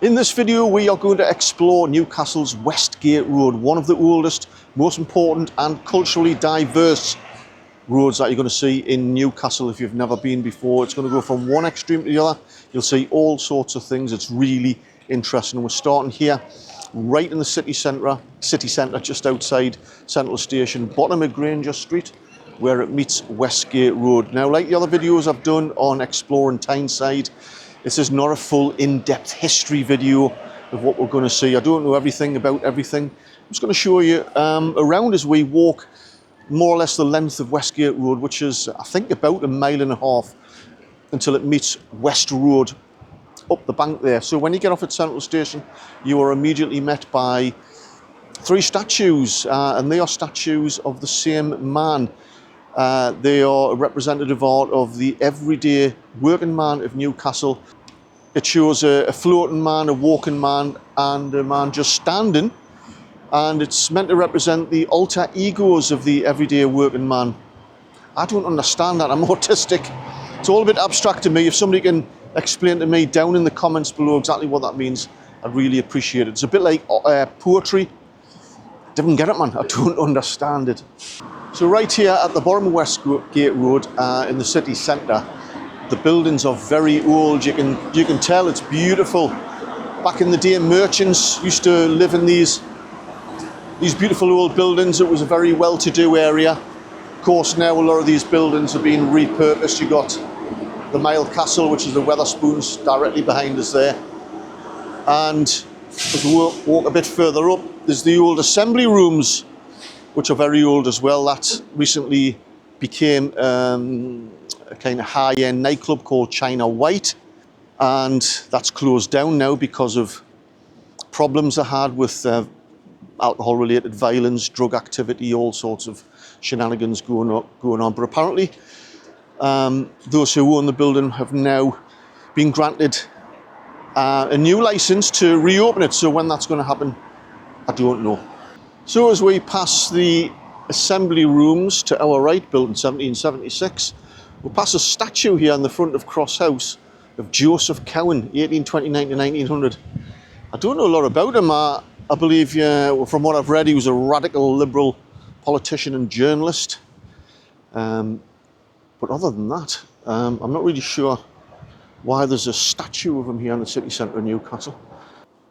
In this video we are going to explore Newcastle's Westgate Road, one of the oldest, most important and culturally diverse roads that you're going to see in Newcastle if you've never been before. It's going to go from one extreme to the other. You'll see all sorts of things. It's really interesting. We're starting here right in the city centre, just outside Central Station, bottom of Granger Street, where it meets Westgate Road. Now, like the other videos I've done on exploring Tyneside, this is not a full in-depth history video of what we're going to see. I don't know everything about everything. I'm just going to show you around as we walk more or less the length of Westgate Road, which is, I think, about 1.5 miles until it meets West Road up the bank there. So when you get off at Central Station, you are immediately met by 3 statues, and they are statues of the same man. They are a representative art of the everyday working man of Newcastle. It shows a floating man, a walking man, and a man just standing. And it's meant to represent the alter egos of the everyday working man. I don't understand that. I'm autistic. It's all a bit abstract to me. If somebody can explain to me down in the comments below exactly what that means, I'd really appreciate it. It's a bit like poetry. Didn't get it, man. I don't understand it. So right here at the bottom of Westgate Road in the city centre, the buildings are very old. You can tell it's beautiful. Back in the day, merchants used to live in these beautiful old buildings. It was a very well-to-do area. Of course, now a lot of these buildings are being repurposed. You got the Mile Castle, which is the Wetherspoons, directly behind us there. And as we walk a bit further up, there's the old assembly rooms, which are very old as well. That recently became a kind of high-end nightclub called China White, and that's closed down now because of problems they had with alcohol-related violence, drug activity, all sorts of shenanigans going on. But apparently, those who own the building have now been granted a new license to reopen it. So when that's going to happen, I don't know. So as we pass the assembly rooms to our right, built in 1776, we'll pass a statue here in the front of Cross House of Joseph Cowan, 1829 to 1900. I don't know a lot about him. I believe, from what I've read, he was a radical liberal politician and journalist. But other than that, I'm not really sure why there's a statue of him here in the city centre of Newcastle.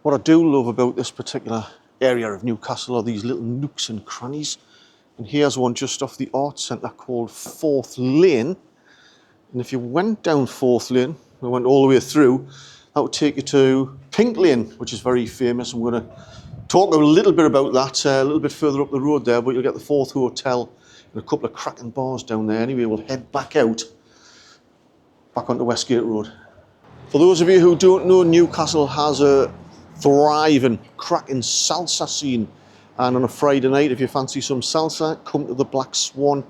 What I do love about this particular area of Newcastle are these little nooks and crannies. And here's one just off the arts centre called 4th Lane. And if you went down 4th Lane, and went all the way through, that would take you to Pink Lane, which is very famous. I'm going to talk a little bit about that a little bit further up the road there, but you'll get the 4th Hotel and a couple of cracking bars down there. Anyway, we'll head back onto Westgate Road. For those of you who don't know, Newcastle has a thriving, cracking salsa scene. And on a Friday night, if you fancy some salsa, come to the Black Swan,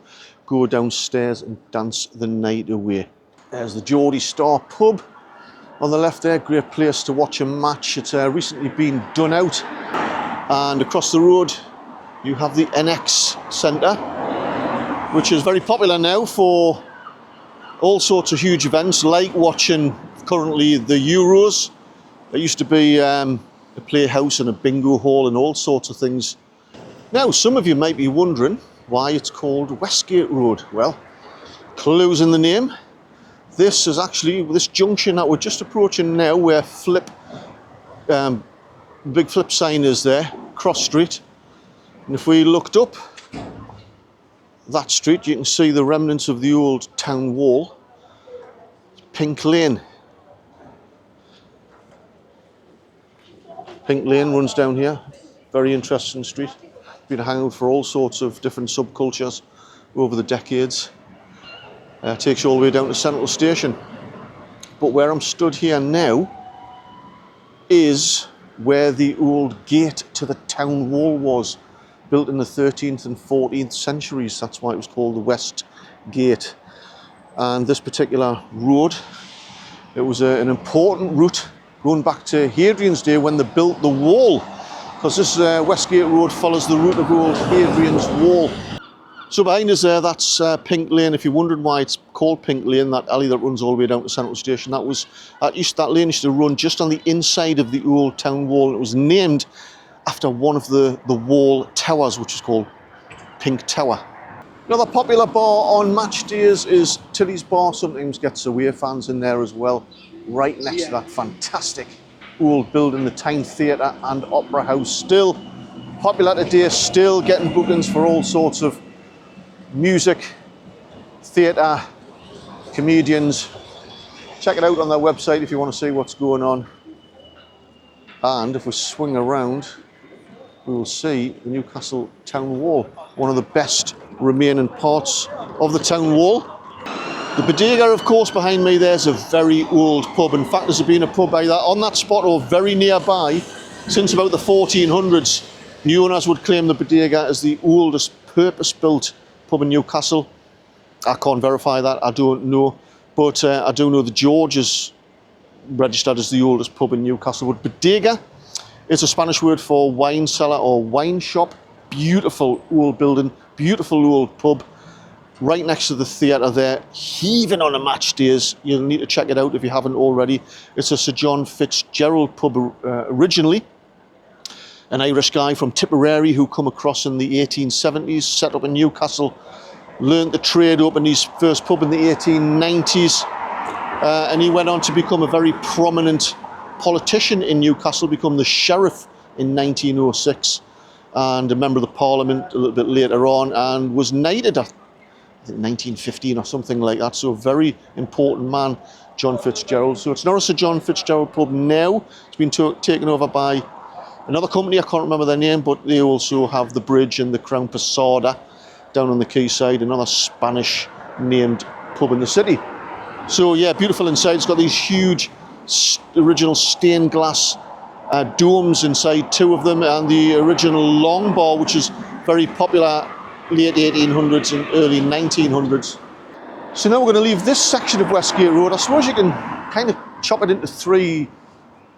go downstairs and dance the night away. There's the Geordie Star pub on the left there, great place to watch a match. It's recently been done out. And across the road, you have the NX Centre, which is very popular now for all sorts of huge events, like watching currently the Euros. There used to be a playhouse and a bingo hall and all sorts of things. Now, some of you might be wondering why it's called Westgate Road. Well, clues in the name. This is actually this junction that we're just approaching now, where big flip sign is there, Cross Street. And if we looked up that street, you can see the remnants of the old town wall. Pink Lane. Pink Lane runs down here. Very interesting street. Been a hangout for all sorts of different subcultures over the decades. Takes you all the way down to Central Station. But where I'm stood here now is where the old gate to the town wall was, built in the 13th and 14th centuries. That's why it was called the West Gate. And this particular road, it was an important route going back to Hadrian's day when they built the wall, because this Westgate Road follows the route of old Hadrian's Wall. So behind us there, that's Pink Lane. If you're wondering why it's called Pink Lane, that alley that runs all the way down to Central Station, that lane used to run just on the inside of the old town wall. It was named after one of the wall towers, which is called Pink Tower. Another popular bar on match days is Tilly's Bar. Sometimes gets away fans in there as well, right next to that fantastic old building, the Tyne Theatre and Opera House. Still popular today, still getting bookings for all sorts of music, theatre, comedians. Check it out on their website if you want to see what's going on. And if we swing around, we will see the Newcastle town wall, one of the best remaining parts of the town wall. The Bodega, of course, behind me there's a very old pub. In fact, there's been a pub either on that spot or very nearby since about the 1400s. New owners would claim the Bodega as the oldest purpose-built pub in Newcastle. I can't verify that, I don't know. But I do know the George is registered as the oldest pub in Newcastle. But Bodega is a Spanish word for wine cellar or wine shop. Beautiful old building, beautiful old pub. Right next to the theatre there, heaving on a match days. You'll need to check it out if you haven't already. It's a Sir John Fitzgerald pub originally. An Irish guy from Tipperary who come across in the 1870s, set up in Newcastle, learned the trade, opened his first pub in the 1890s, and he went on to become a very prominent politician in Newcastle, become the sheriff in 1906, and a member of the Parliament a little bit later on, and was knighted, I think 1915 or something like that. So a very important man, John Fitzgerald. So it's not a Sir John Fitzgerald pub now. It's been taken over by another company, I can't remember their name, but they also have the Bridge and the Crown Posada down on the quayside, another Spanish named pub in the city. So yeah, beautiful inside. It's got these huge original stained glass domes inside, two of them, and the original long bar, which is very popular late 1800s and early 1900s. So now we're going to leave this section of Westgate Road. I suppose you can kind of chop it into three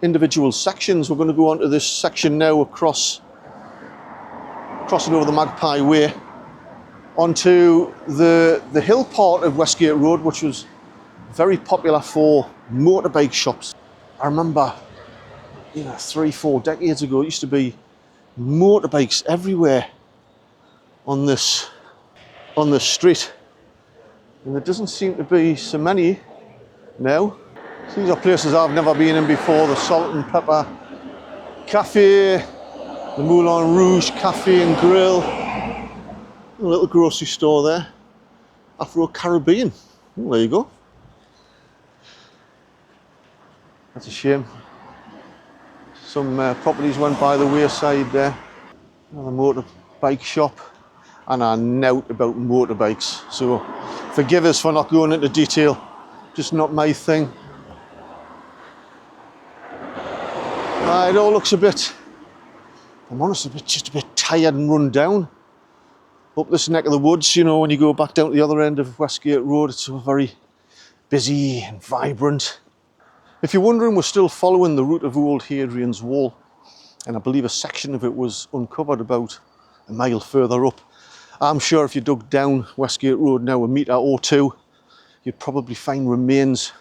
individual sections. We're going to go on to this section now, crossing over the Magpie Way onto the hill part of Westgate Road, which was very popular for motorbike shops. I remember, 3-4 decades ago, it used to be motorbikes everywhere on this street, and there doesn't seem to be so many now. So these are places I've never been in before: the Salt and Pepper Cafe, the Moulin Rouge Cafe and Grill, a little grocery store there, Afro-Caribbean. Oh, there you go. That's a shame. Some properties went by the wayside there. Another motorbike shop, and I nout about motorbikes, so forgive us for not going into detail, just not my thing. It all looks a bit, I'm honest, just a bit tired and run down. Up this neck of the woods, when you go back down to the other end of Westgate Road, it's very busy and vibrant. If you're wondering, we're still following the route of old Hadrian's Wall, and I believe a section of it was uncovered about a mile further up. I'm sure if you dug down Westgate Road now a metre or two, you'd probably find remains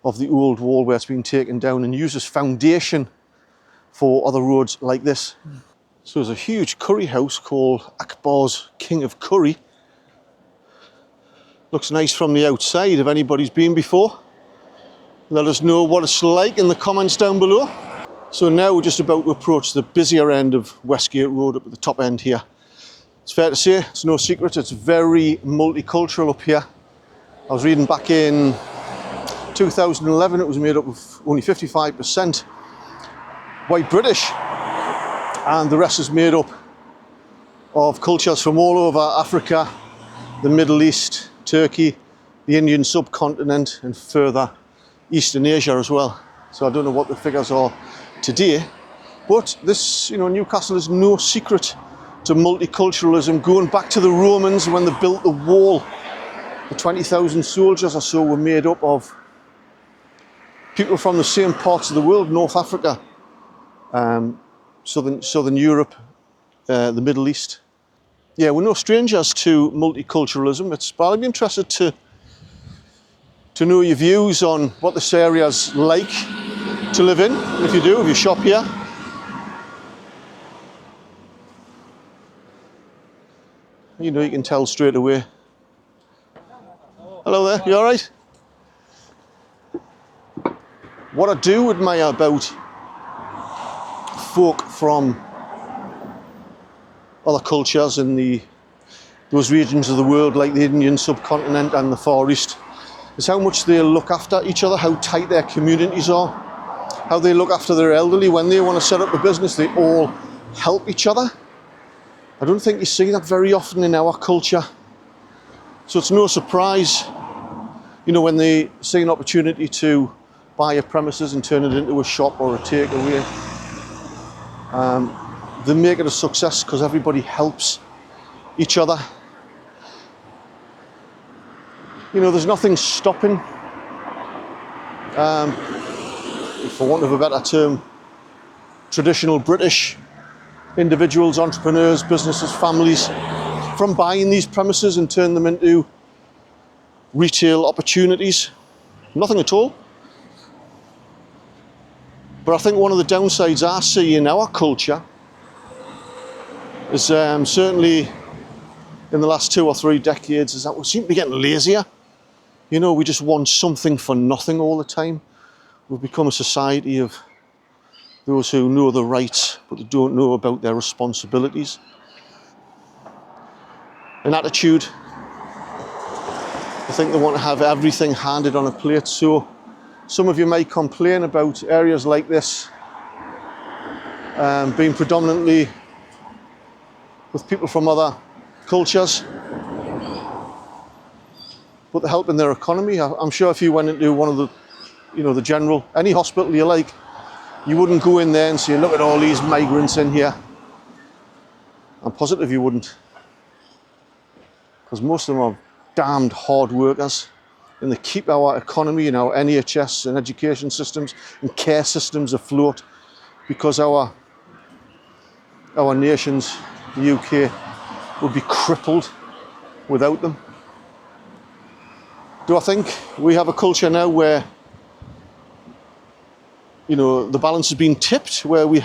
of the old wall where it's been taken down and used as foundation for other roads like this. So there's a huge curry house called Akbar's King of Curry. Looks nice from the outside. If anybody's been before, let us know what it's like in the comments down below. So now we're just about to approach the busier end of Westgate Road up at the top end here. It's fair to say, it's no secret, it's very multicultural up here. I was reading back in 2011, it was made up of only 55% white British, and the rest is made up of cultures from all over Africa, the Middle East, Turkey, the Indian subcontinent, and further Eastern Asia as well. So I don't know what the figures are today, but this, Newcastle is no secret to multiculturalism, going back to the Romans when they built the wall. The 20,000 soldiers or so were made up of people from the same parts of the world: North Africa, Southern Europe, the Middle East. yeah, we're no strangers to multiculturalism. But I'd be interested to know your views on what this area's like to live in, if you do, if you shop here. You know, you can tell straight away. Hello there, you all right? What I do admire about folk from other cultures in those regions of the world like the Indian subcontinent and the Far East is how much they look after each other, how tight their communities are, how they look after their elderly. When they want to set up a business, they all help each other. I don't think you see that very often in our culture. So it's no surprise, you know, when they see an opportunity to buy a premises and turn it into a shop or a takeaway. They make it a success because everybody helps each other. You know, there's nothing stopping, for want of a better term, traditional British individuals, entrepreneurs, businesses, families from buying these premises and turn them into retail opportunities. Nothing at all. But I think one of the downsides I see in our culture is certainly in the last 2 or 3 decades is that we seem to be getting lazier. You know, we just want something for nothing all the time. We've become a society of those who know the rights but they don't know about their responsibilities. An attitude, I think they want to have everything handed on a plate. So some of you may complain about areas like this being predominantly with people from other cultures, but they're helping their economy. I'm sure if you went into one of the, you know, the general, any hospital you like, you wouldn't go in there and say, look at all these migrants in here. I'm positive you wouldn't, because most of them are damned hard workers and they keep our economy and our NHS and education systems and care systems afloat, because our nations, the UK, would be crippled without them. Do I think we have a culture now where, you know, the balance has been tipped, where we're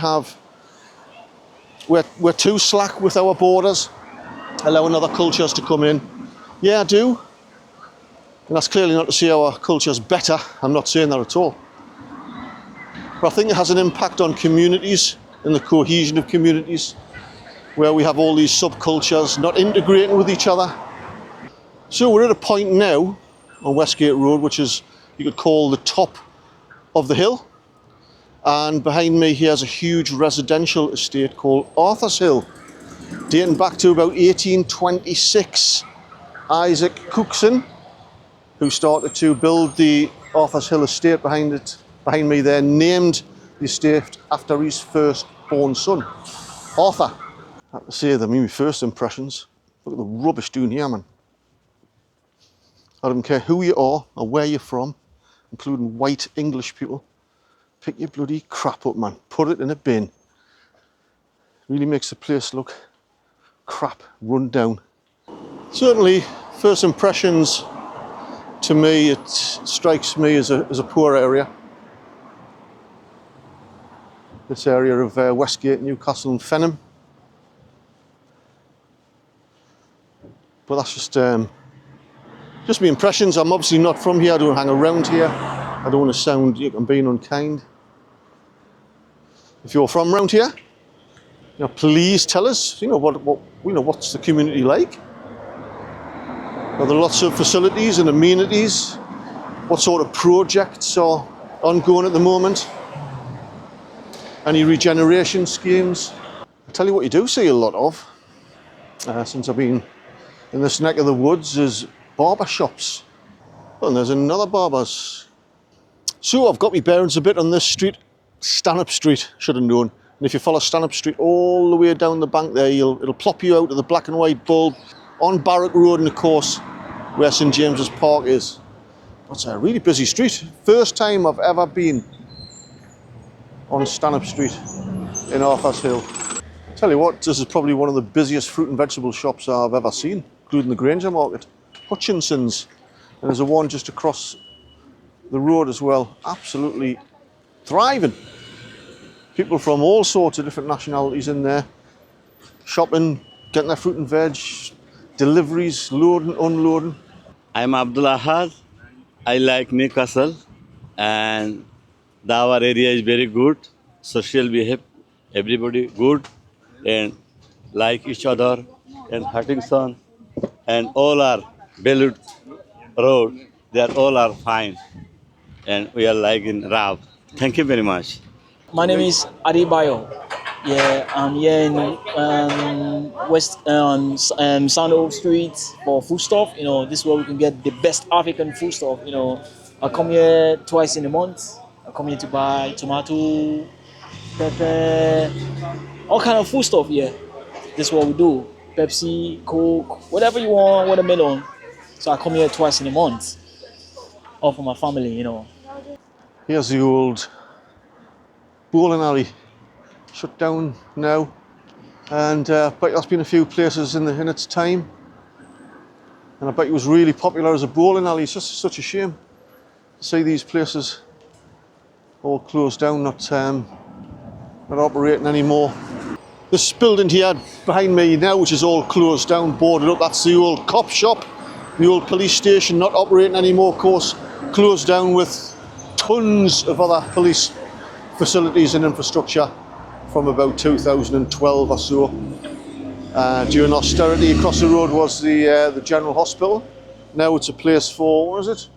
too slack with our borders, allowing other cultures to come in? Yeah, I do. And that's clearly not to say our culture's better. I'm not saying that at all. But I think it has an impact on communities and the cohesion of communities, where we have all these subcultures not integrating with each other. So we're at a point now on Westgate Road, which is, you could call the top of the hill. And behind me here is a huge residential estate called Arthur's Hill, dating back to about 1826. Isaac Cookson, who started to build the Arthur's Hill estate behind me there, named the estate after his first-born son, Arthur. I have to say that, my first impressions, look at the rubbish doing here, man. I don't care who you are or where you're from, including white English people. Pick your bloody crap up, man. Put it in a bin. Really makes the place look crap, run down. Certainly, first impressions, to me, it strikes me as a poor area. This area of Westgate, Newcastle and Fenham. But that's just my impressions. I'm obviously not from here. I don't hang around here. I don't want to sound I'm being unkind. If you're from around here, you know, please tell us. You know what's the community like? Are there lots of facilities and amenities? What sort of projects are ongoing at the moment? Any regeneration schemes? I'll tell you what you do see a lot of, since I've been in this neck of the woods, is barber shops. Oh, and there's another barber's. So I've got my bearings a bit on this street, Stanhope Street, should have known. And if you follow Stanhope Street all the way down the bank there, it'll plop you out of the black and white bulb on Barrack Road, and of course where St James's Park is. That's a really busy street. First time I've ever been on Stanhope Street in Arthur's Hill. Tell you what, this is probably one of the busiest fruit and vegetable shops I've ever seen, including the Granger Market. Hutchinson's, and there's a one just across the road as well. Absolutely thriving. People from all sorts of different nationalities in there, shopping, getting their fruit and veg, deliveries, loading, unloading. I'm Abdullah Ahad. I like Newcastle, and our area is very good. Social behave, everybody good, and like each other. And Hutchinson, and all are Belud Road. They are all are fine, and we are like in Rav. Thank you very much. My name is Adibayo. Yeah, I'm here in West Sando Street for food stuff. You know, this is where we can get the best African food stuff. You know, I come here twice in a month. I come here to buy tomato, pepper, all kind of food stuff here. This is what we do. Pepsi, Coke, whatever you want, watermelon. So I come here twice in a month. All for my family, you know. Here's the old bowling alley, shut down now, and I bet there's been a few places in its time, and I bet it was really popular as a bowling alley. It's just such a shame to see these places all closed down, not operating anymore. This building here behind me now, which is all closed down, boarded up, that's the old cop shop, the old police station, not operating anymore, of course, closed down with tons of other police facilities and infrastructure from about 2012 or so. During austerity, across the road was the General Hospital. Now it's a place for, what is it?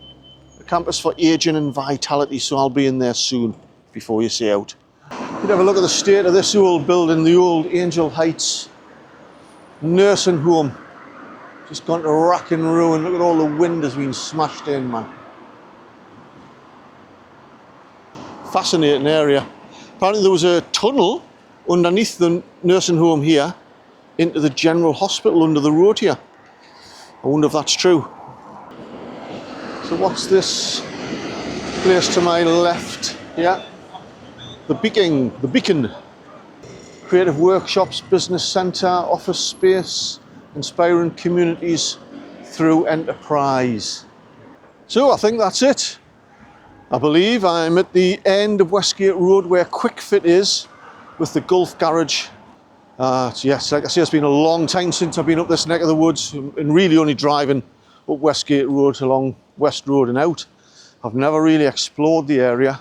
A campus for aging and vitality, so I'll be in there soon before you see out. You have a look at the state of this old building, the old Angel Heights nursing home. Just gone to rack and ruin. Look at all the windows being smashed in, man. Fascinating area. Apparently there was a tunnel underneath the nursing home here into the General Hospital under the road here. I wonder if that's true. So what's this place to my left here? The Beacon. Creative workshops, business centre, office space, inspiring communities through enterprise. So I think that's it. I believe I'm at the end of Westgate Road where Quick Fit is with the Gulf Garage. Yes, like I say, it's been a long time since I've been up this neck of the woods and really only driving up Westgate Road along West Road and out. I've never really explored the area.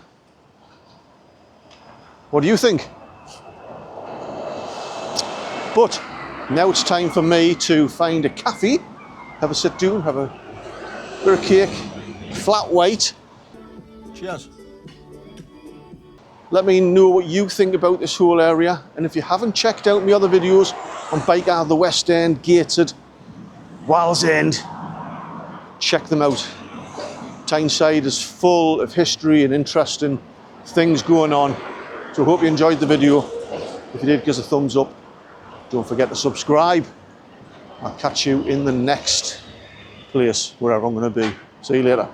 What do you think? But now it's time for me to find a cafe, have a sit down, have a bit of cake, flat white. Cheers. Let me know what you think about this whole area, and if you haven't checked out my other videos on Bike Out of the West End, Gateshead, Wallsend, check them out. Tyneside is full of history and interesting things going on. So I hope you enjoyed the video. If you did, give us a thumbs up. Don't forget to subscribe. I'll catch you in the next place, wherever I'm going to be. See you later.